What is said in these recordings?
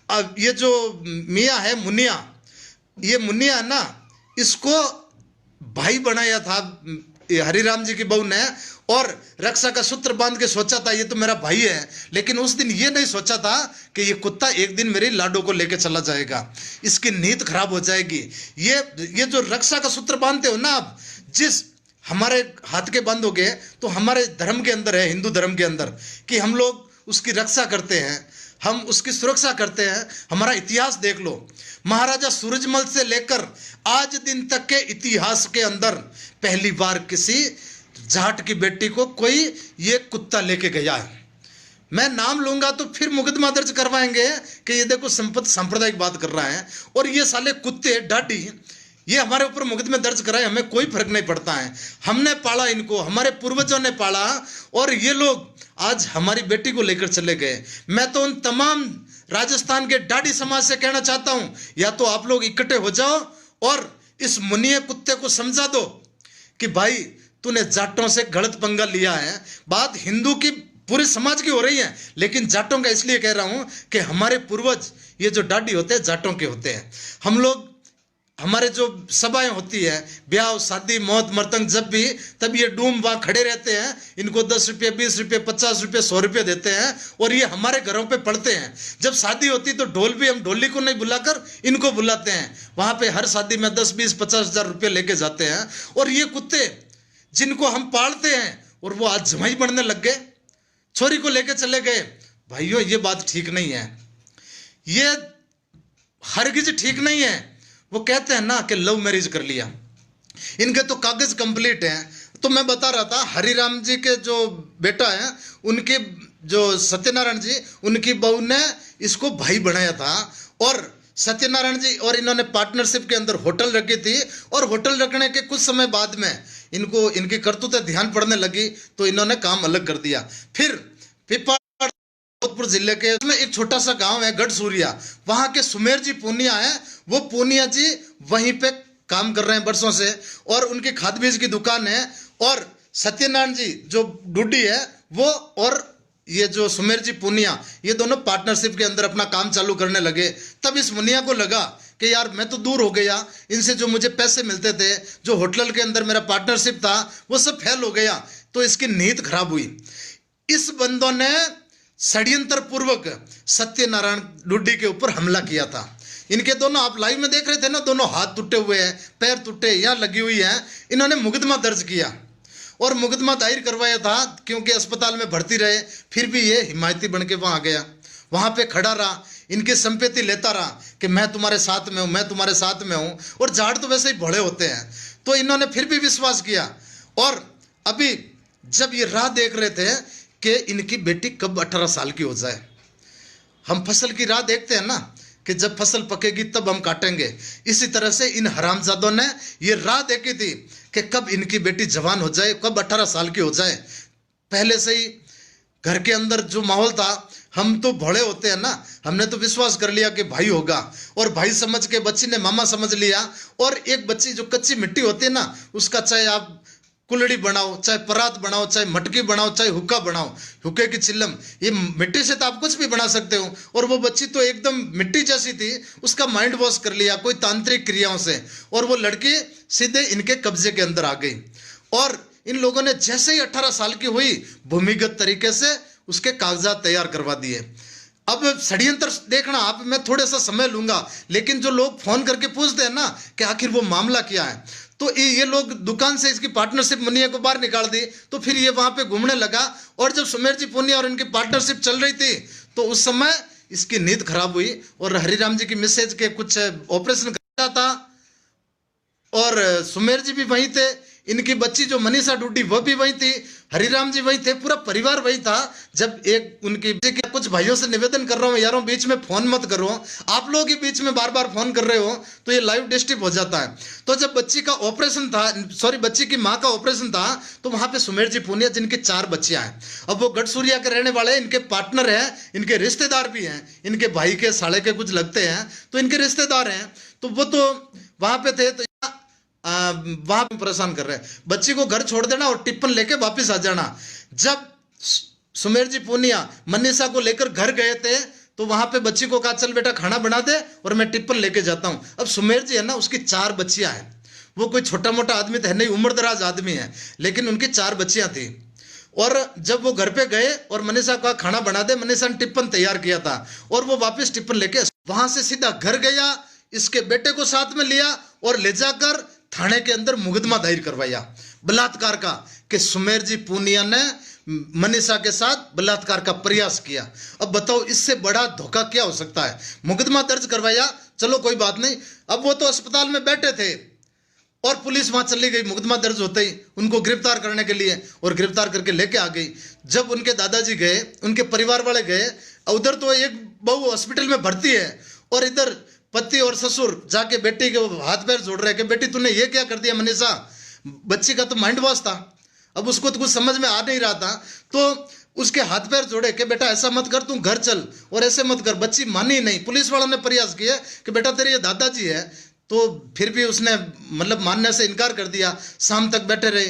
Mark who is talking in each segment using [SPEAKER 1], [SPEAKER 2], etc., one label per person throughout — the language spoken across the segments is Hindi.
[SPEAKER 1] अब ये जो मियाँ है मुनिया, ये मुनिया है ना, इसको भाई बनाया था ये हरिराम जी की बहू ने, और रक्षा का सूत्र बांध के सोचा था ये तो मेरा भाई है। लेकिन उस दिन ये नहीं सोचा था कि ये कुत्ता एक दिन मेरी लाडो को लेके चला जाएगा, इसकी नीयत खराब हो जाएगी। ये जो रक्षा का सूत्र बांधते हो ना आप, जिस हमारे हाथ के बंद हो गए तो हमारे धर्म के अंदर है, हिंदू धर्म के अंदर, कि हम लोग उसकी रक्षा करते हैं, हम उसकी सुरक्षा करते हैं। हमारा इतिहास देख लो, महाराजा सूरजमल से लेकर आज दिन तक के इतिहास के अंदर पहली बार किसी जाट की बेटी को कोई ये कुत्ता लेके गया है। मैं नाम लूंगा तो फिर मुकदमा दर्ज करवाएंगे कि ये देखो संपत सांप्रदायिक बात कर रहा है, और ये साले कुत्ते डाडी ये हमारे ऊपर मुकदमे दर्ज कराए, हमें कोई फर्क नहीं पड़ता है। हमने पाला इनको, हमारे पूर्वजों ने पाला, और ये लोग आज हमारी बेटी को लेकर चले गए। मैं तो उन तमाम राजस्थान के डाडी समाज से कहना चाहता हूं, या तो आप लोग इकट्ठे हो जाओ और इस मुनिये कुत्ते को समझा दो कि भाई तूने जाटों से गलत पंगा लिया है। बात हिंदू की पूरे समाज की हो रही है, लेकिन जाटों का इसलिए कह रहा हूं कि हमारे पूर्वज ये जो डाडी होते हैं जाटों के होते हैं। हम लोग, हमारे जो सभाएं होती है, ब्याह शादी मौत मरतंग, जब भी तब ये डूम वहां खड़े रहते हैं, इनको 10 रुपये 20 रुपये 50 रुपये 100 रुपये देते हैं, और ये हमारे घरों पे पढ़ते हैं। जब शादी होती तो ढोल भी हम ढोली को नहीं बुलाकर इनको बुलाते हैं, वहां पे हर शादी में 10 20 50 हजार रुपये लेके जाते हैं। और ये कुत्ते जिनको हम पालते हैं, और वो आज जमाई बनने लग गए, छोरी को लेके चले गए। भाइयों ये बात ठीक नहीं है, ये हरगिज ठीक नहीं है। वो कहते हैं ना कि लव मैरिज कर लिया, इनके तो कागज कंप्लीट हैं। तो मैं बता रहा था, हरिराम जी के जो बेटा है, उनके जो सत्यनारायण जी, उनकी बहू ने इसको भाई बनाया था, और सत्यनारायण जी और इन्होंने पार्टनरशिप के अंदर होटल रखी थी, और होटल रखने के कुछ समय बाद में इनको इनकी करतूतें ध्यान पड़ने लगी, तो इन्होंने काम अलग कर दिया। फिर जोधपुर जिले के उसमें एक छोटा सा गांव है गढ़सूरिया, वहां के सुमेर जी पूनिया है, वो पूनिया जी वहीं पे काम कर रहे हैं वर्षों से, और उनकी खाद बीज की दुकान है। और सत्यनारायण जी जो डूडी है वो, और ये जो सुमेर जी पूनिया, ये दोनों पार्टनरशिप के अंदर अपना काम चालू करने लगे। तब इस मुनिया को लगा कि यार मैं तो दूर हो गया, इनसे जो मुझे पैसे मिलते थे, जो होटल के अंदर मेरा पार्टनरशिप था, वो सब फेल हो गया, तो इसकी नीयत खराब हुई। इस बंदों ने षड्यंत्र पूर्वक सत्यनारायण डूडी के ऊपर हमला किया था। इनके दोनों, आप लाइव में देख रहे थे ना, दोनों हाथ टूटे हुए हैं, पैर टूटे, यहाँ लगी हुई है। इन्होंने मुकदमा दर्ज किया और मुकदमा दायर करवाया था, क्योंकि अस्पताल में भर्ती रहे, फिर भी ये हिमायती बन के वहां गया, वहां पे खड़ा रहा, इनकी संपत्ति लेता रहा कि मैं तुम्हारे साथ में हूं, मैं तुम्हारे साथ में हूं। और जाट तो वैसे ही भोले होते हैं, तो इन्होंने फिर भी विश्वास किया। और अभी जब ये राह देख रहे थे कि इनकी बेटी कब 18 साल की हो जाए, हम फसल की राह देखते हैं ना कि जब फसल पकेगी तब हम काटेंगे, इसी तरह से इन हरामजादों ने ये राह देखी थी कि कब इनकी बेटी जवान हो जाए, कब 18 साल की हो जाए। पहले से ही घर के अंदर जो माहौल था, हम तो भोले होते हैं ना, हमने तो विश्वास कर लिया कि भाई होगा, और भाई समझ के बच्ची ने मामा समझ लिया। और एक बच्ची जो कच्ची मिट्टी होती है ना, उसका चाहे आप कुलड़ी बनाओ, चाहे परात बनाओ, चाहे मटकी बनाओ, चाहे हुक्का बनाओ, हुक्के की चिल्लम, ये मिट्टी से तो आप कुछ भी बना सकते हो। और वो बच्ची तो एकदम मिट्टी जैसी थी, उसका माइंड वॉश कर लिया कोई तांत्रिक क्रियाओं से, और वो लड़की सीधे इनके कब्जे के अंदर आ गई। और इन लोगों ने जैसे ही 18 साल की हुई, भूमिगत तरीके से उसके कागजात तैयार करवा दिए। अब षड्यंत्र देखना आप, मैं थोड़ा सा समय लूंगा, लेकिन जो लोग फोन करके पूछते हैं ना कि आखिर वो मामला क्या है, तो ये लोग दुकान से इसकी पार्टनरशिप मुनिया को बाहर निकाल दी, तो फिर ये वहां पे घूमने लगा। और जब सुमेर जी पूनिया और इनकी पार्टनरशिप चल रही थी, तो उस समय इसकी नींद खराब हुई, और हरिराम जी की मिसेज के कुछ ऑपरेशन करता था, और सुमेर जी भी वहीं थे, इनकी बच्ची जो मनीषा डूडी वो भी वहीं थी, हरिराम जी वहीं थे, पूरा परिवार वहीं था। जब एक उनकी कुछ भाइयों से निवेदन कर रहा हूँ, यारों बीच में फोन मत करो, आप लोग ही बीच में बार बार फोन कर रहे हो तो ये लाइव डिस्टर्ब हो जाता है। तो जब बच्ची का ऑपरेशन था, सॉरी बच्ची की माँ का ऑपरेशन था, तो वहां पे सुमेर जी पूनिया जिनकी 4 बच्चियां हैं, अब वो गढ़सूरिया के रहने वाले, इनके पार्टनर हैं, इनके रिश्तेदार भी हैं, इनके भाई के साले के कुछ लगते हैं, तो इनके रिश्तेदार हैं, तो वो तो वहां पे थे। तो वहां पे परेशान कर रहे हैं, बच्ची को घर छोड़ देना और टिप्पण लेके वापस आ जाना। जब सुमेर जी पूनिया मनीषा को लेकर घर गए थे, तो वहां पे बच्ची को कहा चल बेटा खाना बना दे और मैं टिप्पण लेके जाता हूं। अब सुमेर जी है ना, उसकी 4 बच्चियां हैं, वो कोई छोटा मोटा आदमी तो है नहीं, उम्रदराज आदमी है, लेकिन उनकी 4 बच्चियां थी। और जब वो घर पे गए और मनीषा का खाना बना दे, मनीषा ने टिप्पण तैयार किया था और वो वापस टिप्पण लेके वहां से सीधा घर गया, इसके बेटे को साथ में लिया और ले जाकर थाने के अंदर मुकदमा दायर करवाया बलात्कार का, कि सुमेर जी पूनिया ने मनीषा के साथ बलात्कार का प्रयास किया। अब बताओ इससे बड़ा धोखा क्या हो सकता है। मुकदमा दर्ज करवाया, चलो कोई बात नहीं। अब वो तो अस्पताल में बैठे थे और पुलिस वहां चली गई मुकदमा दर्ज होते ही उनको गिरफ्तार करने के लिए, और गिरफ्तार करके लेके आ गई। जब उनके दादाजी गए, उनके परिवार वाले गए, उधर तो एक बहू हॉस्पिटल में भर्ती है और इधर पति और ससुर जाके बेटी के हाथ पैर जोड़ रहे कि बेटी तूने ये क्या कर दिया मनीषा। बच्ची का तो माइंड वॉश था, अब उसको तो कुछ समझ में आ नहीं रहा था, तो उसके हाथ पैर जोड़े कि बेटा ऐसा मत कर, तू घर चल और ऐसे मत कर। बच्ची मानी नहीं। पुलिस वालों ने प्रयास किया कि बेटा तेरे ये दादाजी है, तो फिर भी उसने मतलब मानने से इनकार कर दिया। शाम तक बैठे रहे,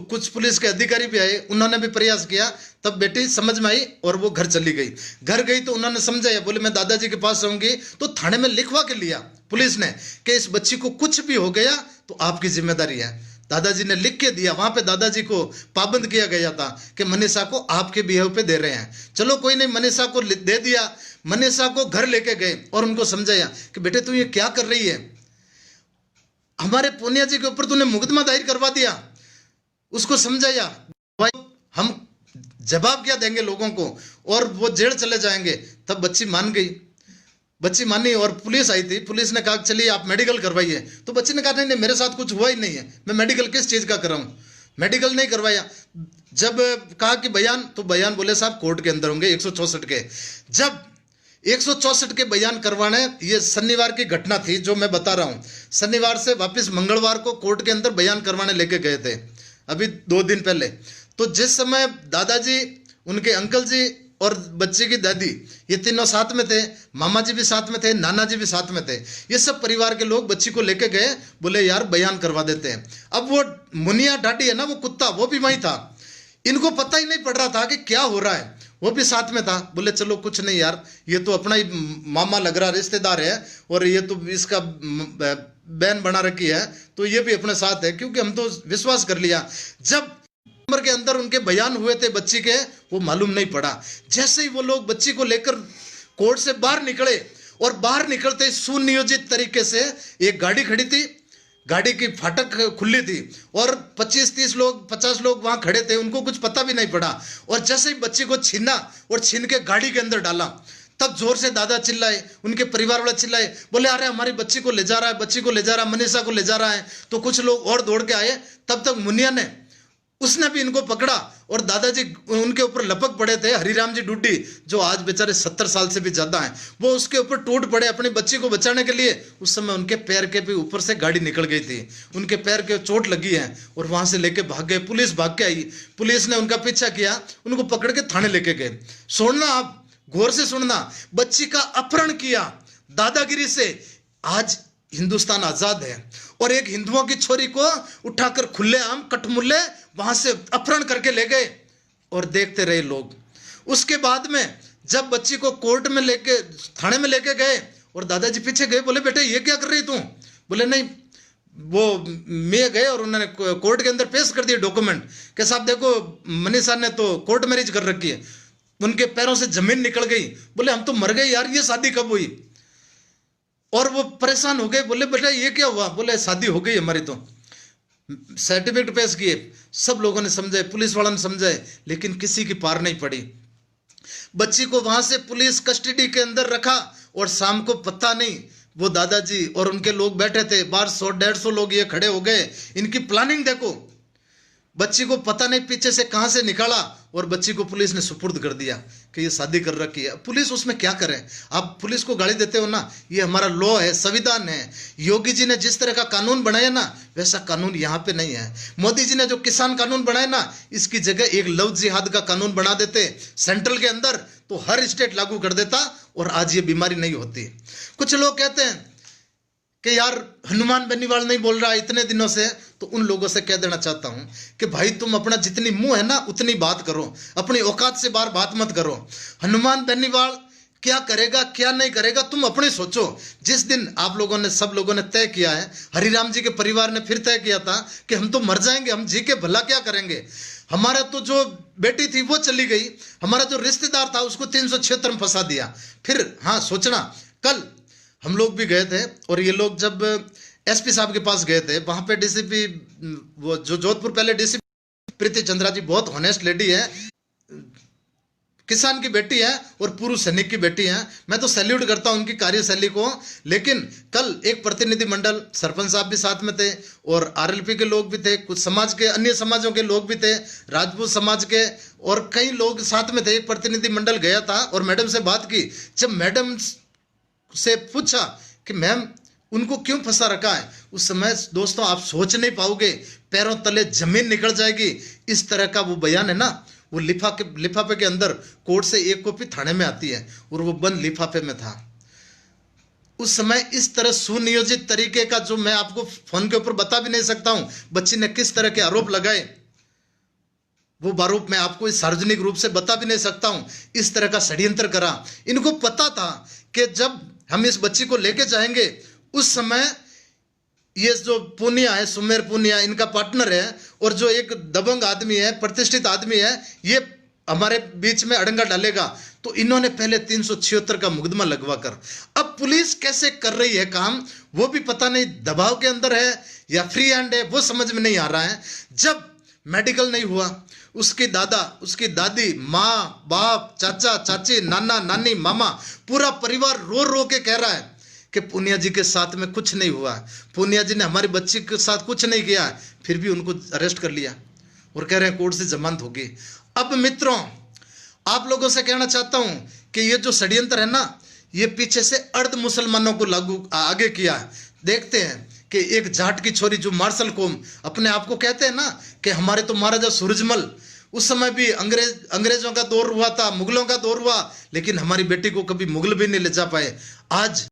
[SPEAKER 1] कुछ पुलिस के अधिकारी भी आए, उन्होंने भी प्रयास किया, तब बेटी समझ में आई और वो घर चली गई। घर गई तो उन्होंने समझाया, बोले मैं दादाजी के पास रहूंगी, तो थाने में लिखवा के लिया पुलिस ने कि इस बच्ची को कुछ भी हो गया तो आपकी जिम्मेदारी है। दादाजी ने लिख के दिया, वहां पे दादाजी को पाबंद किया गया था कि मनीषा को आपके बिहेव पे दे रहे हैं। चलो कोई नहीं, मनीषा को दे दिया। मनीषा को घर लेके गए और उनको समझाया कि बेटे तू ये क्या कर रही है, हमारे पूनिया जी के ऊपर तूने मुकदमा दायर करवा दिया। उसको समझाया, हम जवाब क्या देंगे लोगों को, और वो जेल चले जाएंगे। तब बच्ची मान गई, बच्ची मानी और पुलिस आई थी। पुलिस ने कहा चलिए आप मेडिकल करवाइए, तो बच्ची ने कहा नहीं नहीं मेरे साथ कुछ हुआ ही नहीं है, मैं मेडिकल किस चीज़ का कराऊं, मेडिकल नहीं करवाया। जब कहा कि बयान, तो बयान बोले साहब कोर्ट के अंदर होंगे 164 के। जब 164 के बयान करवाने, ये शनिवार की घटना थी जो मैं बता रहा हूं, शनिवार से वापस मंगलवार को कोर्ट के अंदर बयान करवाने लेके गए थे, अभी 2 दिन पहले। तो जिस समय दादाजी, उनके अंकल जी और बच्चे की दादी, ये तीनों साथ में थे, मामा जी भी साथ में थे, नाना जी भी साथ में थे, ये सब परिवार के लोग बच्ची को लेके गए, बोले यार बयान करवा देते हैं। अब वो मुनिया ढाडी है ना, वो कुत्ता, वो भी वहीं था। इनको पता ही नहीं पड़ रहा था कि क्या हो रहा है, वो भी साथ में था। बोले चलो कुछ नहीं यार, ये तो अपना ही मामा लग रहा, रिश्तेदार है, और ये तो इसका बहन बना रखी है, तो ये भी अपने साथ है, क्योंकि हम तो विश्वास कर लिया। जब उम्र के अंदर उनके बयान हुए थे बच्ची के, वो मालूम नहीं पड़ा। जैसे ही वो लोग बच्ची को लेकर कोर्ट से बाहर निकले, और बाहर निकलते सुनियोजित तरीके से एक गाड़ी खड़ी थी, गाड़ी की फाटक खुली थी और 25-30 लोग 50 लोग वहां खड़े थे, उनको कुछ पता भी नहीं पड़ा। और जैसे ही बच्ची को छीना और छीन के गाड़ी के अंदर डाला, तब जोर से दादा चिल्लाए, उनके परिवार वाले चिल्लाए, बोले अरे हमारी बच्ची को ले जा रहा है, बच्ची को ले जा रहा है, मनीषा को ले जा रहा है। तो कुछ लोग और दौड़ के आए, तब तक मुनिया ने, उसने भी इनको पकड़ा और दादाजी उनके ऊपर लपक पड़े थे। हरिराम जी डुड्डी, जो आज बेचारे 70 साल से भी ज्यादा हैं, वो उसके ऊपर टूट पड़े अपनी बच्ची को बचाने के लिए। उस समय उनके पैर के भी ऊपर से गाड़ी निकल गई थी, उनके पैर के चोट लगी है और वहां से लेके भाग गए। पुलिस भाग के आई, पुलिस ने उनका पीछा किया, उनको पकड़ के थाने लेके गए। सुनना, आप गौर से सुनना, बच्ची का अपहरण किया दादागिरी से। आज हिंदुस्तान आजाद है और एक हिंदुओं की छोरी को उठाकर खुलेआम कटमुल्ले वहां से अपहरण करके ले गए और देखते रहे लोग। उसके बाद में जब बच्ची को कोर्ट में लेके, थाने में लेके गए और दादाजी पीछे गए, बोले बेटे ये क्या कर रही तू। बोले नहीं, वो मैं गए और उन्होंने कोर्ट के अंदर पेश कर दिए डॉक्यूमेंट के साथ, देखो मनीषा ने तो कोर्ट मैरिज कर रखी है। उनके पैरों से जमीन निकल गई, बोले हम तो मर गए यार, ये शादी कब हुई। और वो परेशान हो गए, बोले बेटा ये क्या हुआ। बोले शादी हो गई हमारी, तो सर्टिफिकेट पेश किए, सब लोगों ने समझाए, पुलिस वालों ने समझाए, लेकिन किसी की पार नहीं पड़ी। बच्ची को वहां से पुलिस कस्टडी के अंदर रखा और शाम को पता नहीं, वो दादाजी और उनके लोग बैठे थे बाहर, 100-150 लोग ये खड़े हो गए। इनकी प्लानिंग देखो, बच्ची को पता नहीं पीछे से कहां से निकाला और बच्ची को पुलिस ने सुपुर्द कर दिया कि ये शादी कर रखी है। पुलिस उसमें क्या करे, आप पुलिस को गाली देते हो ना, ये हमारा लॉ है, संविधान है। योगी जी ने जिस तरह का कानून बनाया ना, वैसा कानून यहाँ पे नहीं है। मोदी जी ने जो किसान कानून बनाया ना, इसकी जगह एक लव जिहाद का कानून बना देते सेंट्रल के अंदर, तो हर स्टेट लागू कर देता और आज ये बीमारी नहीं होती। कुछ लोग कहते हैं कि यार हनुमान बेनीवाल नहीं बोल रहा इतने दिनों से, तो उन लोगों से कह देना चाहता हूं कि भाई तुम अपना जितनी मुंह है ना उतनी बात करो, अपनी औकात से बाहर बात मत करो। हनुमान बेनीवाल क्या करेगा क्या नहीं करेगा तुम अपने सोचो। जिस दिन आप लोगों ने सब लोगों ने तय किया है, हरिराम जी के परिवार ने फिर तय किया था कि हम तो मर जाएंगे, हम जी के भला क्या करेंगे। हमारा तो जो बेटी थी वो चली गई, हमारा जो रिश्तेदार था उसको 376 में फंसा दिया। फिर हाँ सोचना, कल हम लोग भी गए थे और ये लोग जब एसपी साहब के पास गए थे, वहां पे डीसीपी वो जो जोधपुर पहले डीसीपी प्रीति चंद्रा जी बहुत ऑनेस्ट लेडी है, किसान की बेटी है और पूर्व सैनिक की बेटी है। मैं तो सैल्यूट करता हूं उनकी कार्यशैली को। लेकिन कल एक प्रतिनिधि मंडल, सरपंच साहब भी साथ में थे और आरएलपी के लोग भी थे, कुछ समाज के अन्य समाजों के लोग भी थे, राजपूत समाज के और कई लोग साथ में थे। एक प्रतिनिधि मंडल गया था और मैडम से बात की। जब मैडम से पूछा कि मैम उनको क्यों फंसा रखा है, उस समय दोस्तों आप सोच नहीं पाओगे, पैरों तले जमीन निकल जाएगी। इस तरह का वो बयान है ना, वो लिफाफे के अंदर कोर्ट से एक कॉपी थाने में आती है और वो बंद लिफाफे में था। उस समय इस तरह सुनियोजित तरीके का, जो मैं आपको फोन के ऊपर बता भी नहीं सकता हूं, बच्ची ने किस तरह के आरोप लगाए, वो आरोप मैं आपको इस सार्वजनिक रूप से बता भी नहीं सकता हूं। इस तरह का षड्यंत्र करा। इनको पता था कि जब हम इस बच्ची को लेके जाएंगे, उस समय ये जो पूनिया है, सुमेर पूनिया इनका पार्टनर है और जो एक दबंग आदमी है, प्रतिष्ठित आदमी है, ये हमारे बीच में अड़ंगा डालेगा। तो इन्होंने पहले 376 का मुकदमा लगवाकर, अब पुलिस कैसे कर रही है काम वो भी पता नहीं, दबाव के अंदर है या फ्री हैंड है वो समझ में नहीं आ रहा है। जब मेडिकल नहीं हुआ, उसके दादा, उसकी दादी, माँ बाप, चाचा चाची, नाना नानी, मामा, पूरा परिवार रो रो के कह रहा है कि पूनिया जी के साथ में कुछ नहीं हुआ, पूनिया जी ने हमारी बच्ची के साथ कुछ नहीं किया। फिर भी उनको अरेस्ट कर लिया और कह रहे हैं कोर्ट से जमानत होगी। अब मित्रों, आप लोगों से कहना चाहता हूं कि ये जो षड्यंत्र है ना, ये पीछे से अर्ध मुसलमानों को लागू आगे किया है। देखते हैं कि एक जाट की छोरी जो मार्शल कौम अपने आप को कहते हैं ना कि हमारे तो महाराजा सूरजमल, उस समय भी अंग्रेजों का दौर हुआ था, मुगलों का दौर हुआ, लेकिन हमारी बेटी को कभी मुगल भी नहीं ले जा पाए। आज